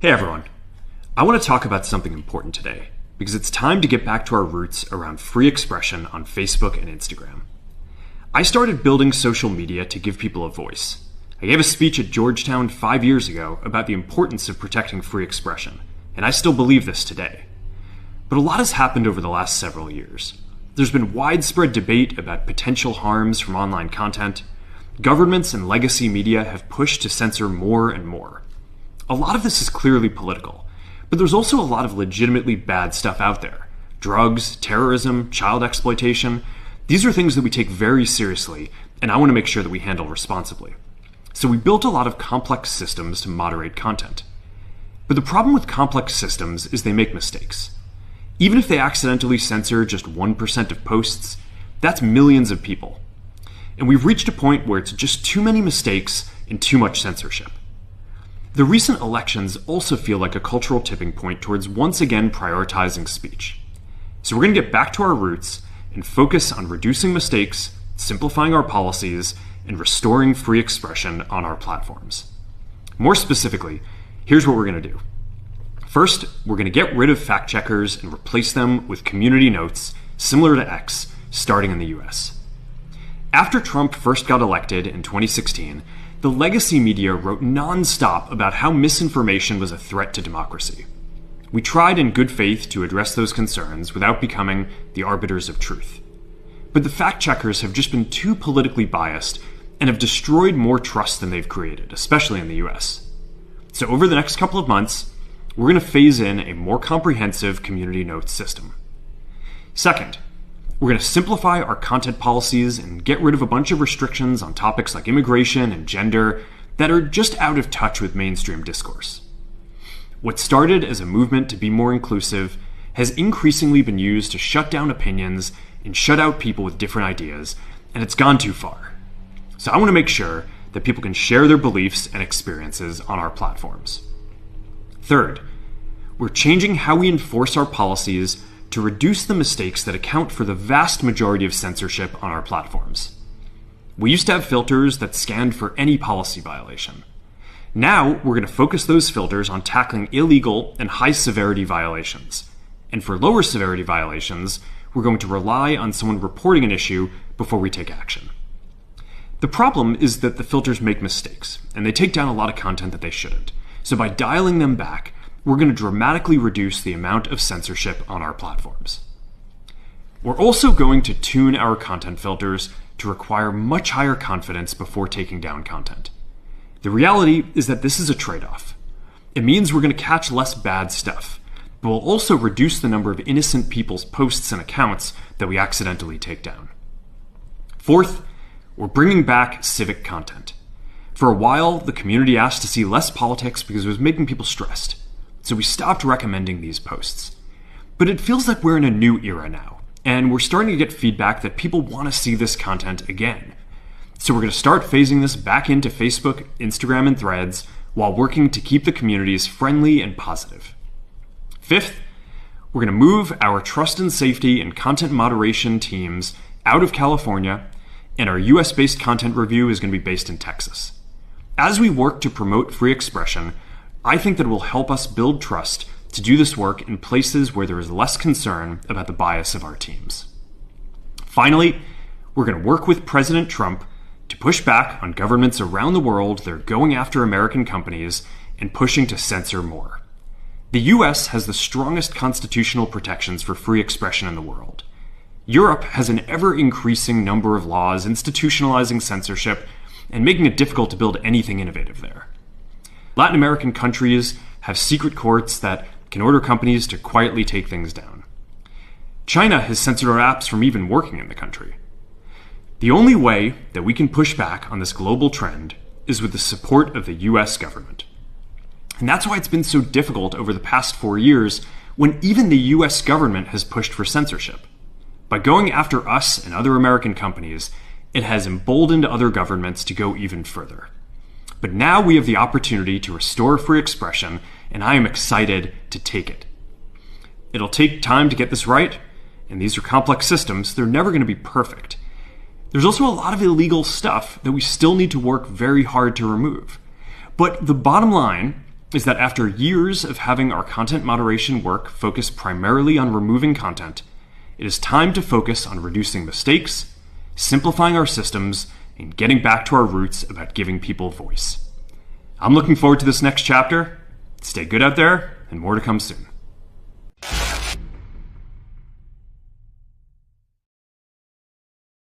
Hey everyone, I want to talk about something important today because it's time to get back to our roots around free expression on Facebook and Instagram. I started building social media to give people a voice. I gave a speech at Georgetown 5 years ago about the importance of protecting free expression, and I still believe this today. But a lot has happened over the last several years. There's been widespread debate about potential harms from online content. Governments and legacy media have pushed to censor more and more. A lot of this is clearly political, but there's also a lot of legitimately bad stuff out there. Drugs, terrorism, child exploitation. These are things that we take very seriously, and I want to make sure that we handle responsibly. So we built a lot of complex systems to moderate content. But the problem with complex systems is they make mistakes. Even if they accidentally censor just 1% of posts, that's millions of people. And we've reached a point where it's just too many mistakes and too much censorship. The recent elections also feel like a cultural tipping point towards once again prioritizing speech. So we're going to get back to our roots and focus on reducing mistakes, simplifying our policies, and restoring free expression on our platforms. More specifically, here's what we're going to do. First, we're going to get rid of fact checkers and replace them with community notes similar to X, starting in the US. After Trump first got elected in 2016, the legacy media wrote non-stop about how misinformation was a threat to democracy. We tried in good faith to address those concerns without becoming the arbiters of truth. But the fact-checkers have just been too politically biased and have destroyed more trust than they've created, especially in the US. So over the next couple of months, we're going to phase in a more comprehensive community notes system. Second, we're going to simplify our content policies and get rid of a bunch of restrictions on topics like immigration and gender that are just out of touch with mainstream discourse. What started as a movement to be more inclusive has increasingly been used to shut down opinions and shut out people with different ideas, and it's gone too far. So I want to make sure that people can share their beliefs and experiences on our platforms. Third, we're changing how we enforce our policies to reduce the mistakes that account for the vast majority of censorship on our platforms. We used to have filters that scanned for any policy violation. Now, we're going to focus those filters on tackling illegal and high-severity violations. And for lower severity violations, we're going to rely on someone reporting an issue before we take action. The problem is that the filters make mistakes, and they take down a lot of content that they shouldn't. So by dialing them back, we're going to dramatically reduce the amount of censorship on our platforms. We're also going to tune our content filters to require much higher confidence before taking down content. The reality is that this is a trade-off. It means we're going to catch less bad stuff, but we'll also reduce the number of innocent people's posts and accounts that we accidentally take down. Fourth, we're bringing back civic content. For a while, the community asked to see less politics because it was making people stressed. So we stopped recommending these posts. But it feels like we're in a new era now, and we're starting to get feedback that people want to see this content again. So we're going to start phasing this back into Facebook, Instagram, and Threads while working to keep the communities friendly and positive. Fifth, we're going to move our trust and safety and content moderation teams out of California, and our US-based content review is going to be based in Texas. As we work to promote free expression, I think that it will help us build trust to do this work in places where there is less concern about the bias of our teams. Finally, we're going to work with President Trump to push back on governments around the world that are going after American companies and pushing to censor more. The US has the strongest constitutional protections for free expression in the world. Europe has an ever-increasing number of laws institutionalizing censorship and making it difficult to build anything innovative there. Latin American countries have secret courts that can order companies to quietly take things down. China has censored our apps from even working in the country. The only way that we can push back on this global trend is with the support of the US government. And that's why it's been so difficult over the past 4 years when even the US government has pushed for censorship. By going after us and other American companies, it has emboldened other governments to go even further. But now we have the opportunity to restore free expression, and I am excited to take it. It'll take time to get this right, and these are complex systems. They're never going to be perfect. There's also a lot of illegal stuff that we still need to work very hard to remove. But the bottom line is that after years of having our content moderation work focus primarily on removing content, it is time to focus on reducing mistakes, simplifying our systems, and getting back to our roots about giving people voice. I'm looking forward to this next chapter. Stay good out there, and more to come soon.